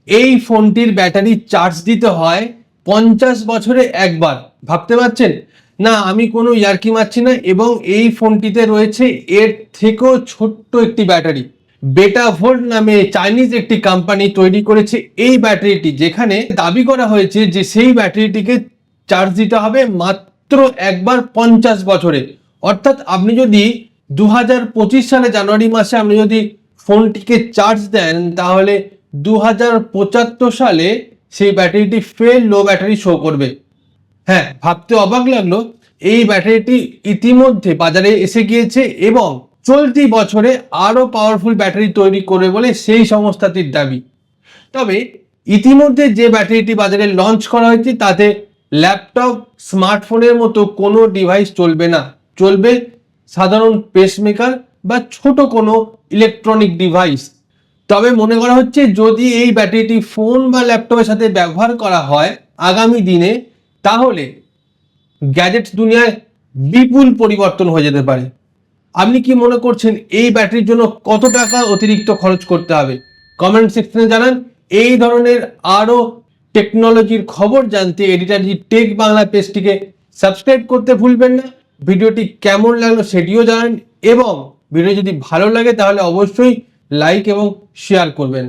এই ফোনটির battery charge দিতে হয় 50 বছরে একবার। ভাবতে পারছেন? না আমি কোনো ইয়ার্কি মারছি না, এবং এই ফোনটিতে রয়েছে এর থেকেও ছোট্ট একটি ব্যাটারি। বেটা ভোল্ট নামে চাইনিজ একটি কোম্পানি তৈরি করেছে এই ব্যাটারিটি, যেখানে দাবি করা হয়েছে যে সেই ব্যাটারিটিকে চার্জ দিতে হবে মাত্র একবার 50 বছরে। অর্থাৎ আপনি যদি 2025 সালে জানুয়ারি মাসে আপনি যদি ফোনটিকে চার্জ দেন, তাহলে 2075 সালে সেই ব্যাটারিটি ফের লো ব্যাটারি শো করবে। হ্যাঁ, ভাবতে অবাক লাগলো, এই ব্যাটারিটি ইতিমধ্যে বাজারে এসে গিয়েছে এবং চলতি বছরে আরো পাওয়ারফুল ব্যাটারি তৈরি করবে বলে সেই সংস্থাটির দাবি। তবে ইতিমধ্যে যে ব্যাটারিটি বাজারে লঞ্চ করা হয়েছে তাতে ল্যাপটপ, স্মার্টফোনের মতো কোনো ডিভাইস চলবে না, চলবে সাধারণ পেসমেকার বা ছোট কোনো ইলেকট্রনিক ডিভাইস। তবে মনে করা হচ্ছে যদি এই ব্যাটারিটি ফোন বা ল্যাপটপের সাথে ব্যবহার করা হয় আগামী দিনে, তাহলে গ্যাজেটস দুনিয়ায় বিপুল পরিবর্তন হয়ে যেতে পারে। আপনি কি মনে করছেন এই ব্যাটারির জন্য কত টাকা অতিরিক্ত খরচ করতে হবে? কমেন্ট সেকশনে জানান। এই ধরনের আরো টেকনোলজির খবর জানতে এডিটারজি টেক বাংলা পেজটিকে সাবস্ক্রাইব করতে ভুলবেন না। ভিডিওটি কেমন লাগলো সেটিও জানান, এবং ভিডিও যদি ভালো লাগে তাহলে অবশ্যই লাইক এবং শেয়ার করবেন।